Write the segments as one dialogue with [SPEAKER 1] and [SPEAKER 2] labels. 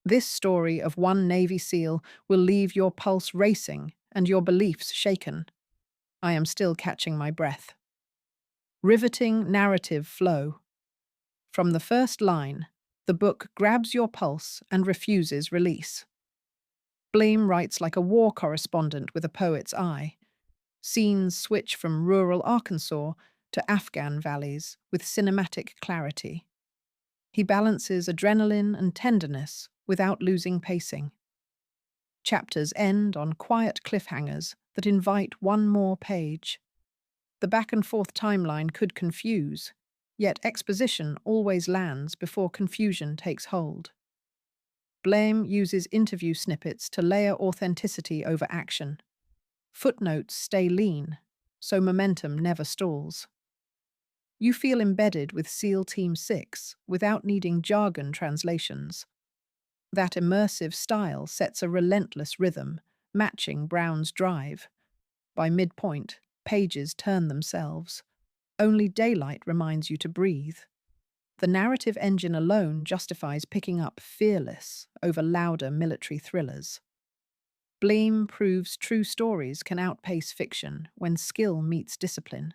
[SPEAKER 1] This story of one Navy SEAL will leave your pulse racing and your beliefs shaken. I am still catching my breath. Riveting narrative flow. From the first line, the book grabs your pulse and refuses release. Blehm writes like a war correspondent with a poet's eye. Scenes switch from rural Arkansas to Afghan valleys with cinematic clarity. He balances adrenaline and tenderness without losing pacing. Chapters end on quiet cliffhangers that invite one more page. The back-and-forth timeline could confuse, yet exposition always lands before confusion takes hold. Blehm uses interview snippets to layer authenticity over action. Footnotes stay lean, so momentum never stalls. You feel embedded with SEAL Team 6 without needing jargon translations. That immersive style sets a relentless rhythm, matching Brown's drive. By midpoint, pages turn themselves. Only daylight reminds you to breathe. The narrative engine alone justifies picking up Fearless over louder military thrillers. Blehm proves true stories can outpace fiction when skill meets discipline.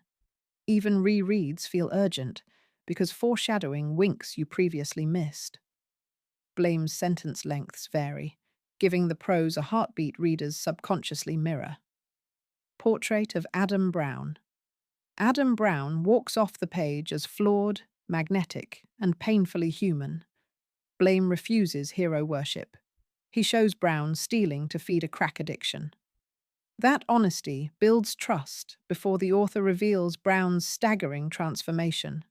[SPEAKER 1] Even rereads feel urgent because foreshadowing winks you previously missed. Blehm's sentence lengths vary, giving the prose a heartbeat readers subconsciously mirror. Portrait of Adam Brown. Adam Brown walks off the page as flawed, magnetic, and painfully human. Blehm refuses hero worship. He shows Brown stealing to feed a crack addiction. That honesty builds trust before the author reveals Brown's staggering transformation.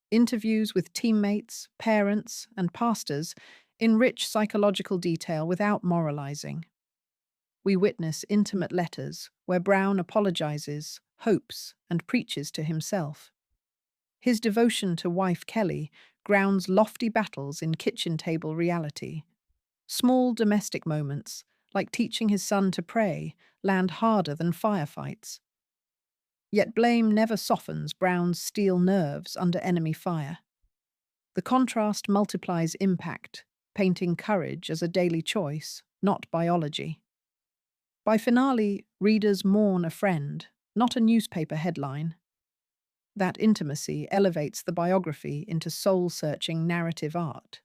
[SPEAKER 1] Interviews with teammates, parents, and pastors enrich psychological detail without moralizing. We witness intimate letters where Brown apologizes, hopes, and preaches to himself. His devotion to wife Kelly grounds lofty battles in kitchen table reality. Small domestic moments, like teaching his son to pray, land harder than firefights. Yet Blehm never softens Brown's steel nerves under enemy fire. The contrast multiplies impact, painting courage as a daily choice, not biology. By finale, readers mourn a friend, not a newspaper headline. That intimacy elevates the biography into soul-searching narrative art.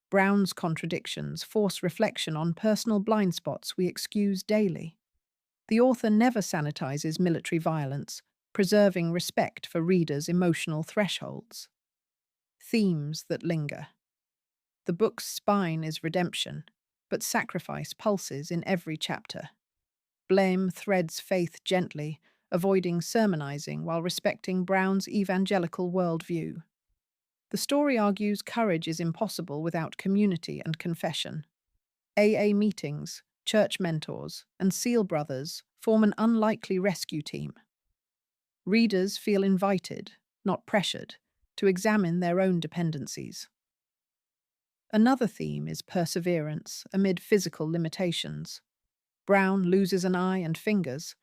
[SPEAKER 1] Brown's contradictions force reflection on personal blind spots we excuse daily. The author never sanitizes military violence, preserving respect for readers' emotional thresholds. Themes that linger. The book's spine is redemption, but sacrifice pulses in every chapter. Blehm threads faith gently, avoiding sermonizing while respecting Brown's evangelical worldview. The story argues courage is impossible without community and confession. AA meetings, church mentors, and SEAL brothers form an unlikely rescue team. Readers feel invited, not pressured, to examine their own dependencies. Another theme is perseverance amid physical limitations. Brown loses an eye and fingers.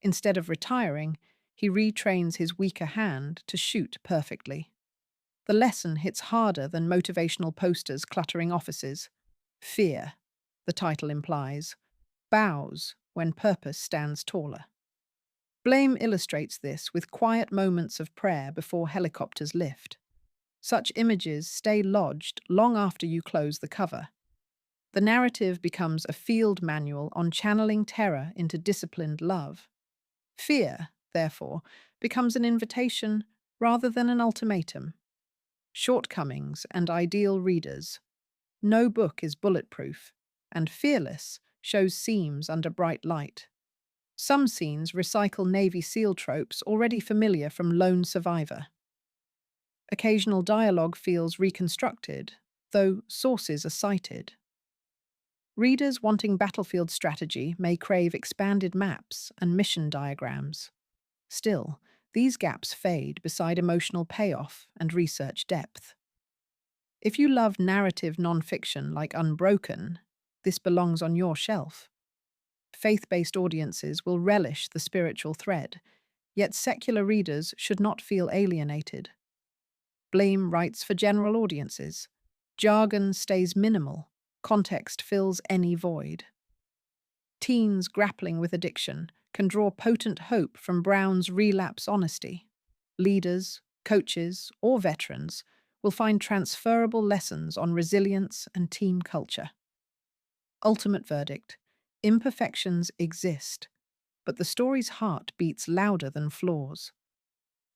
[SPEAKER 1] Instead of retiring, he retrains his weaker hand to shoot perfectly. The lesson hits harder than motivational posters cluttering offices. Fear, the title implies, bows when purpose stands taller. Blehm illustrates this with quiet moments of prayer before helicopters lift. Such images stay lodged long after you close the cover. The narrative becomes a field manual on channeling terror into disciplined love. Fear, therefore, becomes an invitation rather than an ultimatum. Shortcomings and ideal readers. No book is bulletproof, and Fearless shows seams under bright light. Some scenes recycle Navy SEAL tropes already familiar from Lone Survivor. Occasional dialogue feels reconstructed, though sources are cited. Readers wanting battlefield strategy may crave expanded maps and mission diagrams. Still, these gaps fade beside emotional payoff and research depth. If you love narrative nonfiction like Unbroken, this belongs on your shelf. Faith-based audiences will relish the spiritual thread, yet secular readers should not feel alienated. Blehm writes for general audiences. Jargon stays minimal, Context fills any void. Teens grappling with addiction can draw potent hope from Brown's relapse honesty. Leaders, coaches, or veterans will find transferable lessons on resilience and team culture. Ultimate verdict: imperfections exist, but the story's heart beats louder than flaws.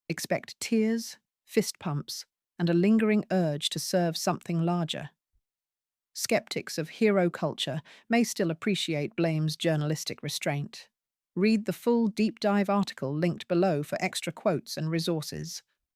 [SPEAKER 1] Expect tears, fist pumps, and a lingering urge to serve something larger. Skeptics of hero culture may still appreciate Blehm's journalistic restraint. Read the full deep dive article linked below for extra quotes and resources.